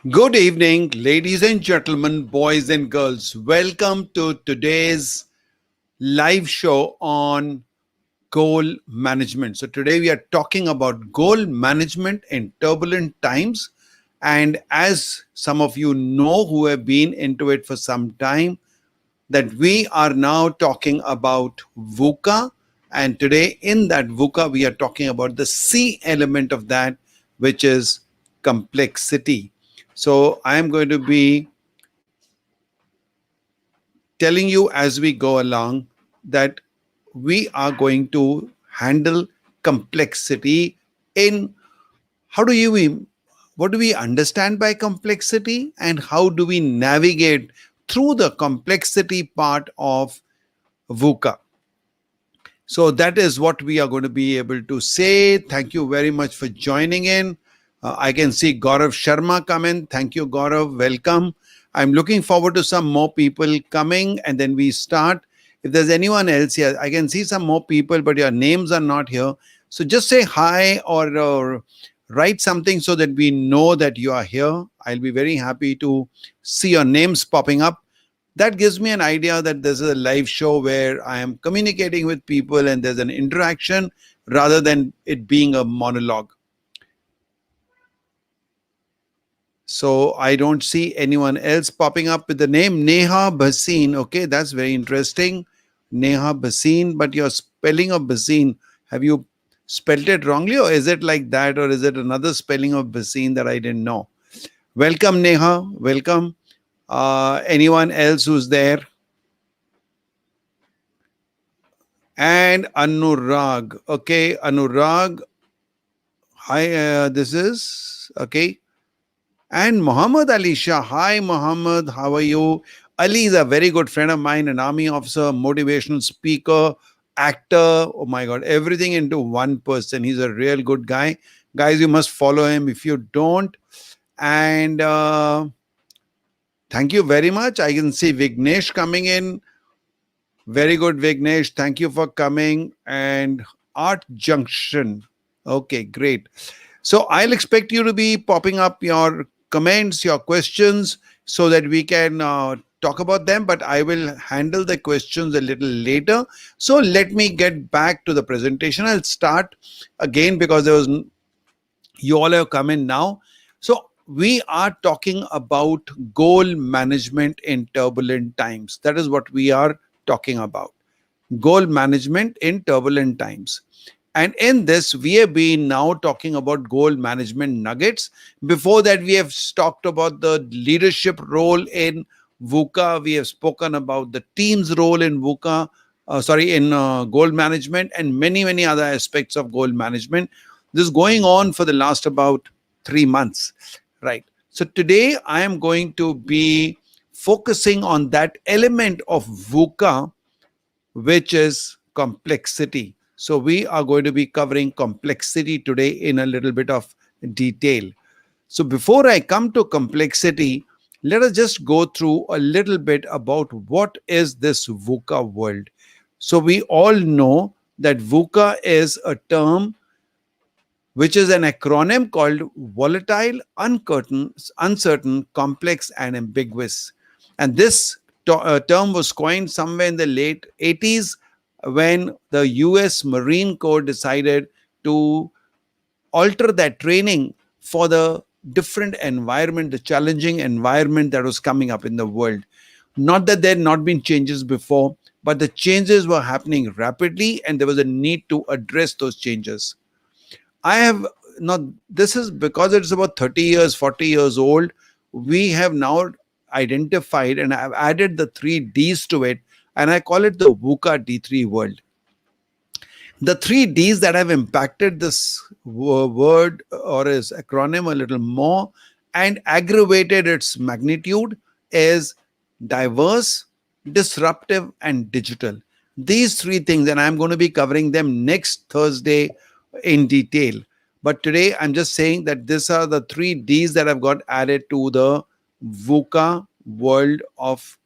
Good evening, ladies and gentlemen, boys and girls. Welcome to today's live show on goal management. So, today we are talking about goal management in turbulent times. And as some of you know who have been into it for some time, that we are now talking about VUCA. And today, in that VUCA, we are talking about the C element of that, which is complexity. So, I am going to be telling you as we go along that we are going to handle complexity in how do you what do we understand by complexity and how do we navigate through the complexity part of VUCA. So that is what we are going to be able to say. Thank you very much for joining in. I can see Gaurav Sharma come in. Thank you, Gaurav. Welcome. I'm looking forward to some more people coming and then we start. If there's anyone else here, I can see some more people, but your names are not here. So just say hi or write something so that we know that you are here. I'll be very happy to see your names popping up. That gives me an idea that this is a live show where I am communicating with people and there's an interaction rather than it being a monologue. So I don't see anyone else popping up with the name Neha Bhasin. Okay, that's very interesting. Neha Bhasin, but your spelling of Bhasin, have you spelled it wrongly or is it like that or is it another spelling of Bhasin that I didn't know? Welcome, Neha. Welcome. Anyone else who's there? And Anurag. Okay, Anurag. Hi, this is okay. And Muhammad Ali Shah. Hi, Muhammad. How are you? Ali is a very good friend of mine, an army officer, motivational speaker, actor. Oh my God, everything into one person. He's a real good guy. Guys, you must follow him if you don't. And thank you very much. I can see Vignesh coming in. Very good, Vignesh. Thank you for coming. And Art Junction. Okay, great. So I'll expect you to be popping up your comments, your questions, so that we can talk about them. But I will handle the questions a little later. So let me get back to the presentation. I'll start again because you all have come in now. So we are talking about goal management in turbulent times. That is what we are talking about. Goal management in turbulent times. And in this, we have been now talking about goal management nuggets. Before that, we have talked about the leadership role in VUCA. We have spoken about the team's role in VUCA, in goal management, and many, many other aspects of goal management. This is going on for the last about 3 months, right? So today, I am going to be focusing on that element of VUCA which is complexity. So, we are going to be covering complexity today in a little bit of detail. So, before I come to complexity, let us just go through a little bit about what is this VUCA world. So, we all know that VUCA is a term which is an acronym called volatile, uncertain, complex, and ambiguous. And this term was coined somewhere in the late 80s when the US Marine Corps decided to alter that training for the different environment, the challenging environment that was coming up in the world. Not that there had not been changes before, but the changes were happening rapidly and there was a need to address those changes. I have not, this is because it's about 30 years, 40 years old. We have now identified and I've added the 3 Ds to it, and I call it the VUCA D3 world. The 3 Ds that have impacted this word or its acronym a little more and aggravated its magnitude is diverse, disruptive, and digital. These 3 things, and I'm going to be covering them next Thursday in detail. But today I'm just saying that these are the 3 Ds that have got added to the VUCA world of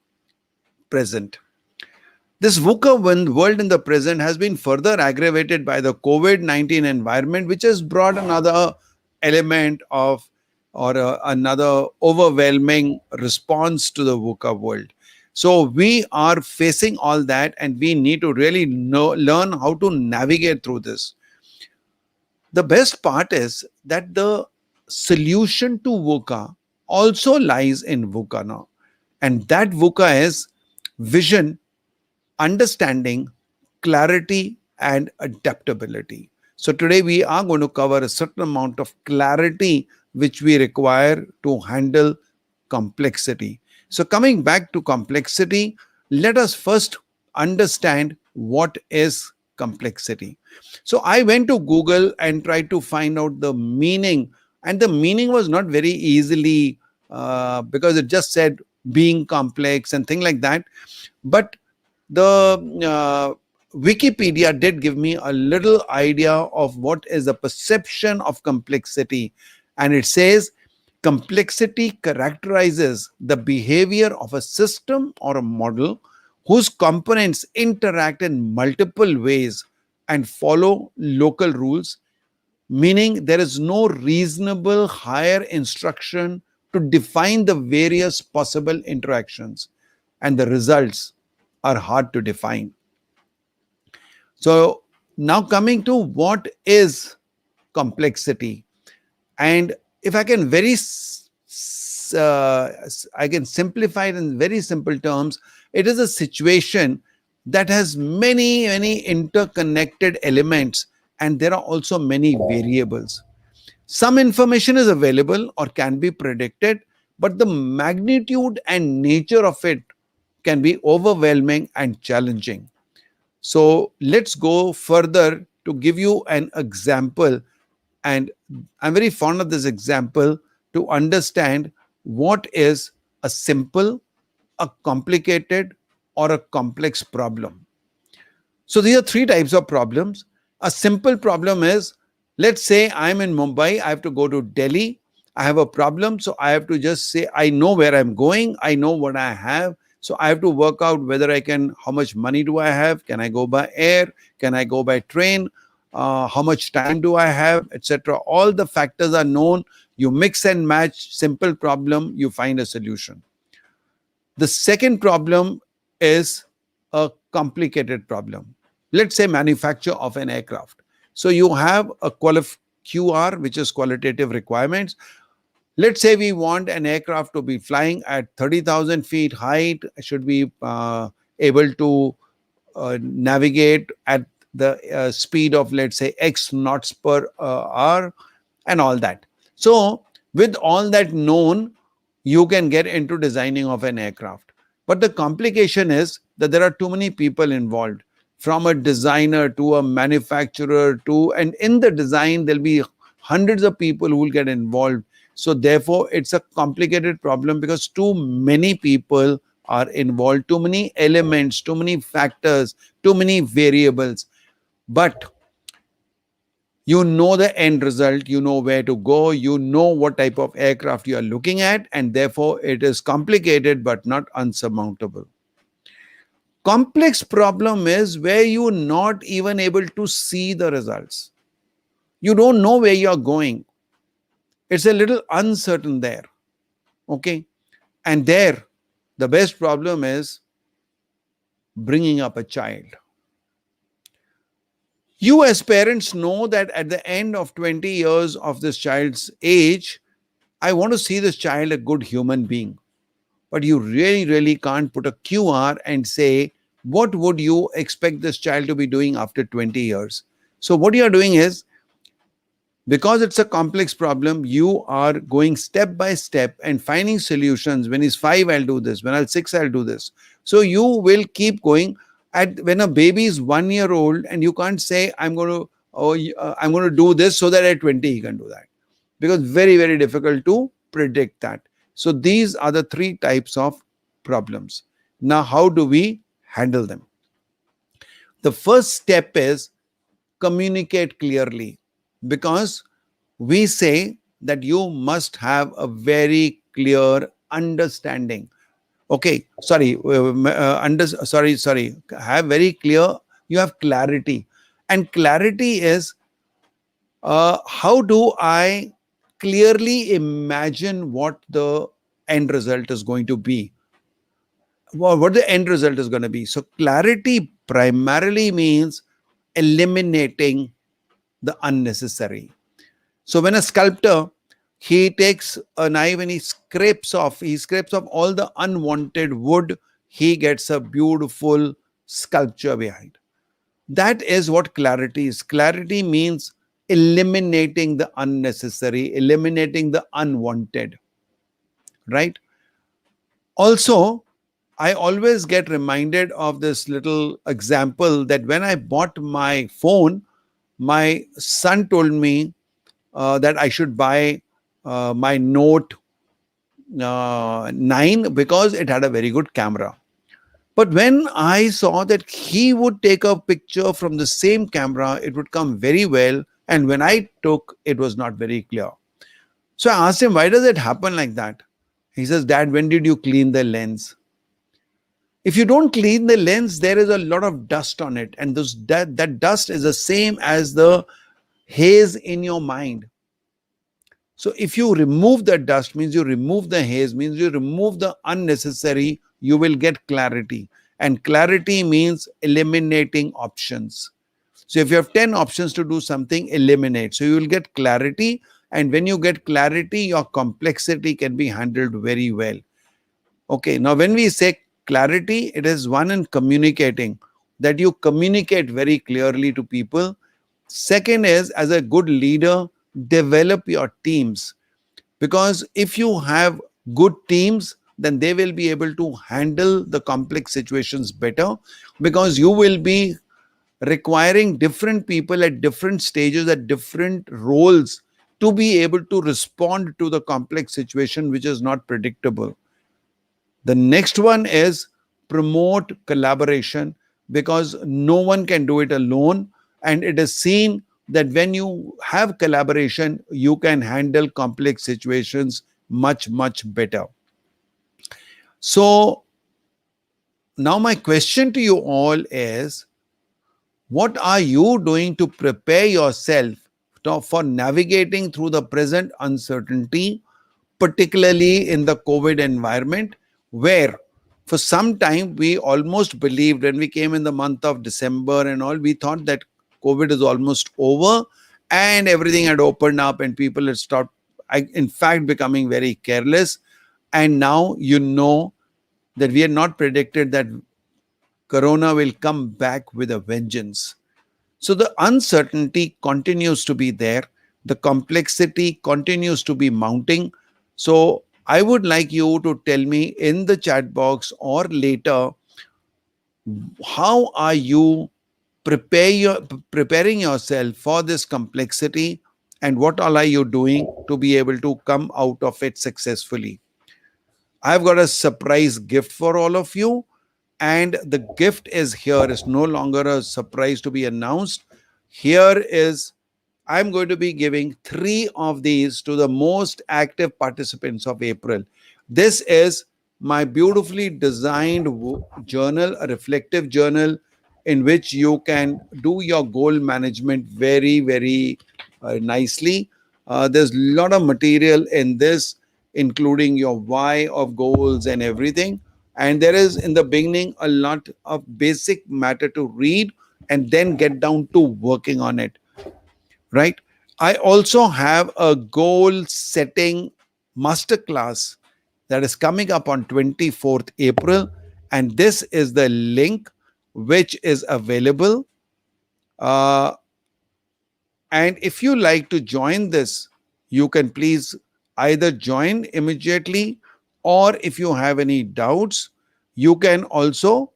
present. This VUCA world in the present has been further aggravated by the COVID-19 environment, which has brought another element of or another overwhelming response to the VUCA world. So we are facing all that, and we need to really learn how to navigate through this. The best part is that the solution to VUCA also lies in VUCA now. And that VUCA is vision, understanding, clarity, and adaptability. So today we are going to cover a certain amount of clarity which we require to handle complexity. So coming back to complexity, let us first understand what is complexity. So I went to Google and tried to find out the meaning, and the meaning was not very easily because it just said being complex and thing like that. But the Wikipedia did give me a little idea of what is the perception of complexity. And it says complexity characterizes the behavior of a system or a model whose components interact in multiple ways and follow local rules, meaning there is no reasonable higher instruction to define the various possible interactions, and the results are hard to define. So, now coming to what is complexity, and if I can I can simplify it in very simple terms, it is a situation that has many interconnected elements, and there are also many variables. Some information is available or can be predicted, but the magnitude and nature of it can be overwhelming and challenging. So let's go further to give you an example. And I'm very fond of this example to understand what is a simple, a complicated, or a complex problem. So these are three types of problems. A simple problem is, let's say I'm in Mumbai, I have to go to Delhi. I have a problem, so I have to just say, I know where I'm going, I know what I have. So I have to work out whether I can, how much money do I have? Can I go by air? Can I go by train? How much time do I have, etc. All the factors are known. You mix and match, simple problem, you find a solution. The second problem is a complicated problem. Let's say manufacture of an aircraft. So you have a QR, which is qualitative requirements. Let's say we want an aircraft to be flying at 30,000 feet height, should be able to navigate at the speed of, let's say, X knots per hour, and all that. So with all that known, you can get into designing of an aircraft. But the complication is that there are too many people involved, from a designer to a manufacturer to, and in the design there'll be hundreds of people who will get involved. So therefore it's a complicated problem because too many people are involved, too many elements, too many factors, too many variables. But you know the end result, you know where to go, you know what type of aircraft you are looking at, and therefore it is complicated but not unsurmountable. Complex problem is where you're not even able to see the results. You don't know where you're going. It's a little uncertain there. Okay. And there, the best problem is bringing up a child. You as parents know that at the end of 20 years of this child's age, I want to see this child a good human being. But you really can't put a QR and say, what would you expect this child to be doing after 20 years? So what you are doing is, because it's a complex problem, you are going step by step and finding solutions. When he's 5, I'll do this. When I'm 6, I'll do this. So you will keep going. When a baby is 1 year old, and you can't say, I'm going to do this so that at 20 he can do that, because very difficult to predict that. So these are the three types of problems. Now, how do we handle them? The first step is communicate clearly, because we say that you must have a very clear understanding. Okay, sorry, have very clear, you have clarity. And clarity is, how do I clearly imagine what the end result is going to be. What the end result is going to be. So clarity primarily means eliminating the unnecessary. So when a sculptor, he takes a knife and he scrapes off all the unwanted wood, he gets a beautiful sculpture behind. That is what clarity is. Clarity means eliminating the unnecessary, eliminating the unwanted, right? Also, I always get reminded of this little example that when I bought my phone, my son told me that I should buy my Note 9 because it had a very good camera. But when I saw that he would take a picture from the same camera, it would come very well. And when I took, it was not very clear. So I asked him, why does it happen like that? He says, Dad, when did you clean the lens? If you don't clean the lens, there is a lot of dust on it. And that dust is the same as the haze in your mind. So if you remove the dust, means you remove the haze, means you remove the unnecessary, you will get clarity. And clarity means eliminating options. So if you have 10 options to do something, eliminate. So you will get clarity. And when you get clarity, your complexity can be handled very well. Okay, now when we say clarity, it is one in communicating, that you communicate very clearly to people. Second is, as a good leader, develop your teams. Because if you have good teams, then they will be able to handle the complex situations better, because you will be requiring different people at different stages, at different roles, to be able to respond to the complex situation which is not predictable. The next one is promote collaboration, because no one can do it alone. And it is seen that when you have collaboration, you can handle complex situations much, much better. So, now my question to you all is, what are you doing to prepare yourself for navigating through the present uncertainty, particularly in the COVID environment, where for some time we almost believed, when we came in the month of December and all, we thought that COVID is almost over and everything had opened up and people had stopped, in fact, becoming very careless. And now you know that we had not predicted that Corona will come back with a vengeance. So the uncertainty continues to be there. The complexity continues to be mounting. So I would like you to tell me in the chat box or later, how are you preparing yourself for this complexity, and what all are you doing to be able to come out of it successfully? I've got a surprise gift for all of you. And the gift is here. It's no longer a surprise to be announced. Here is, I'm going to be giving 3 of these to the most active participants of April. This is my beautifully designed journal, a reflective journal in which you can do your goal management very, very nicely. There's a lot of material in this, including your why of goals and everything. And there is in the beginning a lot of basic matter to read and then get down to working on it, right? I also have a goal setting masterclass that is coming up on 24th April. And this is the link which is available. Uh, and if you like to join this, you can please either join immediately, or if you have any doubts, you can also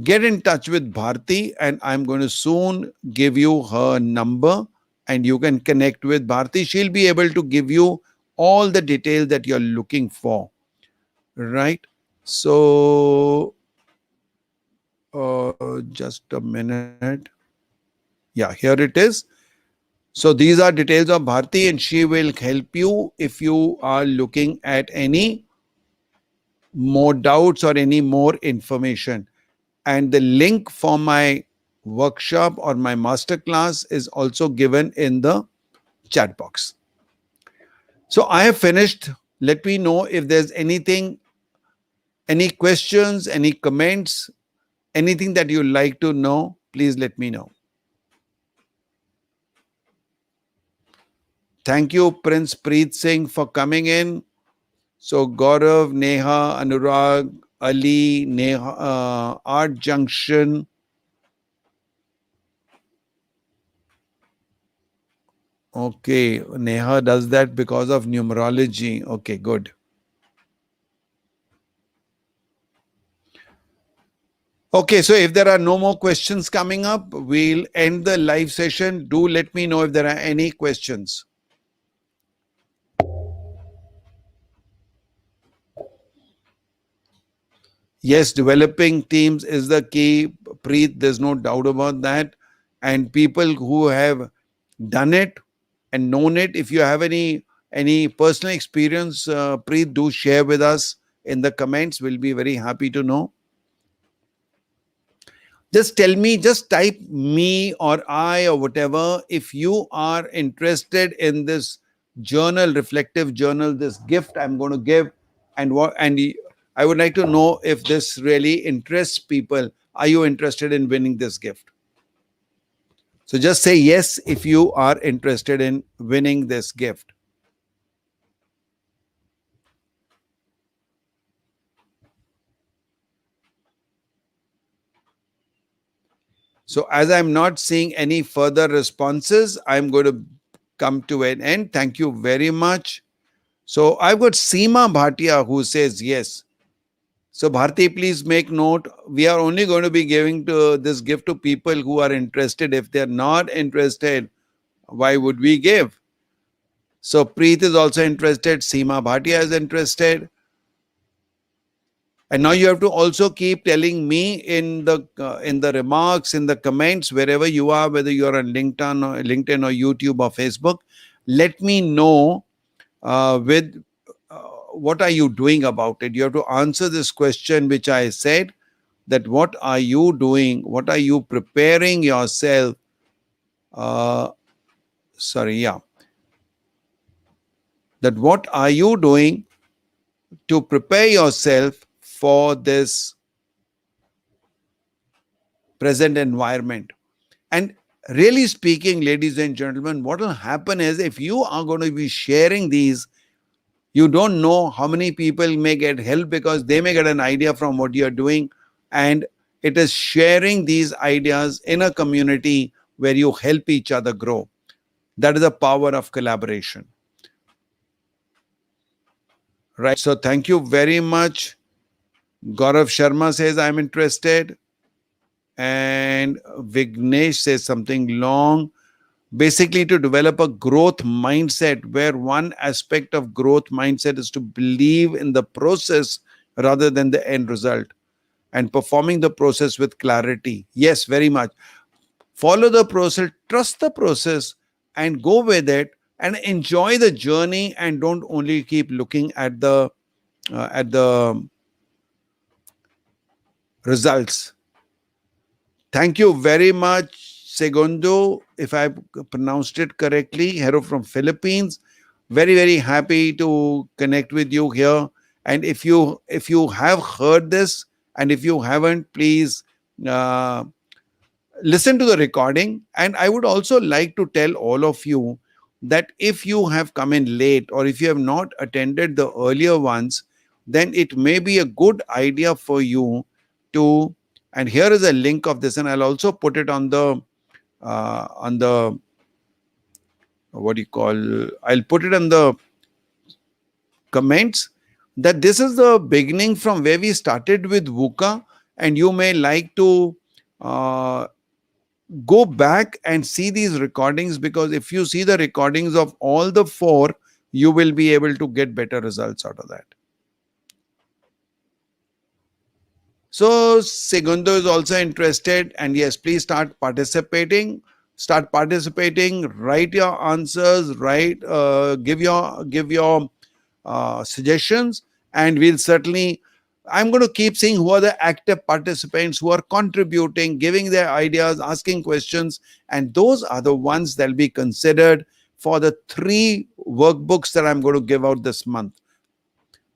get in touch with Bharti, and I'm going to soon give you her number and you can connect with Bharti. She'll be able to give you all the details that you're looking for, right? So, just a minute. Yeah, here it is. So these are details of Bharti, and she will help you if you are looking at any more doubts or any more information. And the link for my workshop or my masterclass is also given in the chat box. So I have finished. Let me know if there's anything, any questions, any comments, anything that you like to know. Please let me know. Thank you, Prince Preet Singh, for coming in. So Gaurav, Neha, Anurag, Ali, Neha, Art Junction. Okay, Neha does that because of numerology. Okay, good. Okay, so if there are no more questions coming up, we'll end the live session. Do let me know if there are any questions. Yes, developing teams is the key, Preet. There's no doubt about that. And people who have done it and known it, if you have any personal experience, Preet, do share with us in the comments. We'll be very happy to know. Just tell me, just type me or I or whatever if you are interested in this journal, reflective journal, this gift I'm going to give, and I would like to know if this really interests people. Are you interested in winning this gift? So just say yes if you are interested in winning this gift. So as I'm not seeing any further responses, I'm going to come to an end. Thank you very much. So I've got Seema Bhatia who says yes. So Bharti, please make note. We are only going to be giving to this gift to people who are interested. If they are not interested, why would we give? So Preet is also interested. Seema Bhatia is interested. And now you have to also keep telling me in the remarks, in the comments, wherever you are, whether you are on LinkedIn or YouTube or Facebook. Let me know with what are you doing about it. You have to answer this question which I said, that what are you doing? What are you preparing yourself? Uh, sorry, yeah. That what are you doing to prepare yourself for this present environment? And really speaking, ladies and gentlemen, what will happen is if you are going to be sharing these, you don't know how many people may get help because they may get an idea from what you're doing. And it is sharing these ideas in a community where you help each other grow. That is the power of collaboration. Right. So thank you very much. Gaurav Sharma says, I'm interested. And Vignesh says something long. Basically, to develop a growth mindset where one aspect of growth mindset is to believe in the process rather than the end result and performing the process with clarity. Yes, very much. Follow the process, trust the process, and go with it and enjoy the journey, and don't only keep looking at the results. Thank you very much, Segundo, if I pronounced it correctly, hero from Philippines. Very, very happy to connect with you here. And if you have heard this, and if you haven't, please uh, listen to the recording. And I would also like to tell all of you that if you have come in late or if you have not attended the earlier ones, then it may be a good idea for you to, and here is a link of this, and I'll also put it on the what do you call, I'll put it on the comments, that this is the beginning from where we started with VUCA, and you may like to uh, go back and see these recordings, because if you see the recordings of all the four, you will be able to get better results out of that. So Segundo is also interested, and yes, please start participating. Start participating. Write your answers. Give your suggestions, and we'll certainly. I'm going to keep seeing who are the active participants who are contributing, giving their ideas, asking questions, and those are the ones that'll be considered for the 3 workbooks that I'm going to give out this month.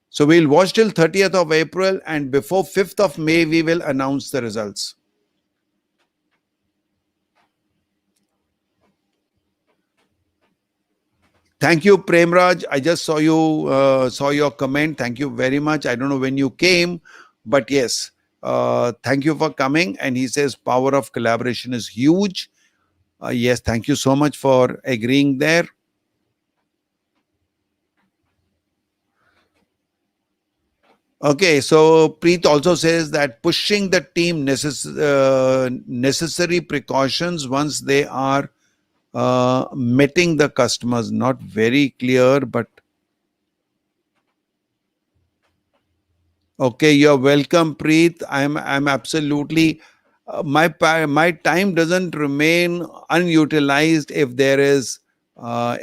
So we'll watch till 30th of April, and before 5th of May, we will announce the results. Thank you, Premraj. I just saw your comment. Thank you very much. I don't know when you came, but yes, thank you for coming. And he says power of collaboration is huge. Yes, thank you so much for agreeing there. Okay, so Preet also says that pushing the team necessary precautions once they are meeting the customers. Not very clear, but okay, you're welcome, Preet. I'm absolutely my time doesn't remain unutilized if there is a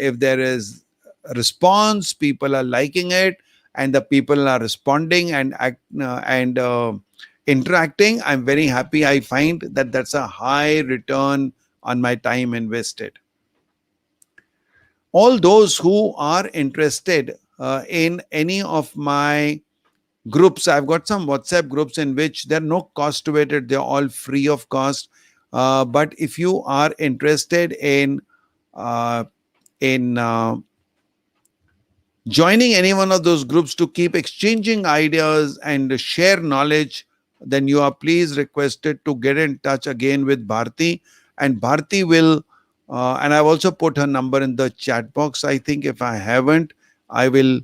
response, people are liking it, and the people are responding and interacting. I'm very happy. I find that that's a high return on my time invested. All those who are interested in any of my groups, I've got some WhatsApp groups in which there are no cost to it, they're all free of cost. But if you are interested uh, in joining any one of those groups to keep exchanging ideas and share knowledge, then you are please requested to get in touch again with Bharti. And Bharti will, and I've also put her number in the chat box. I think if I haven't, I will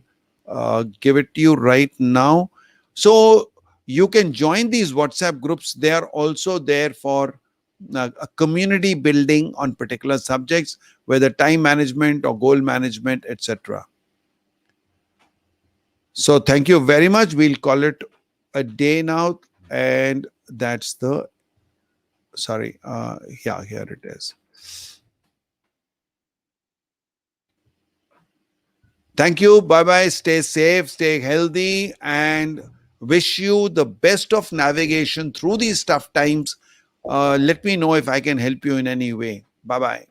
give it to you right now. So you can join these WhatsApp groups. They are also there for a community building on particular subjects, whether time management or goal management, etc. So thank you very much. We'll call it a day now. And that's the, sorry, yeah, here it is. Thank you. Bye bye. Stay safe, stay healthy, and wish you the best of navigation through these tough times. Let me know if I can help you in any way. Bye bye.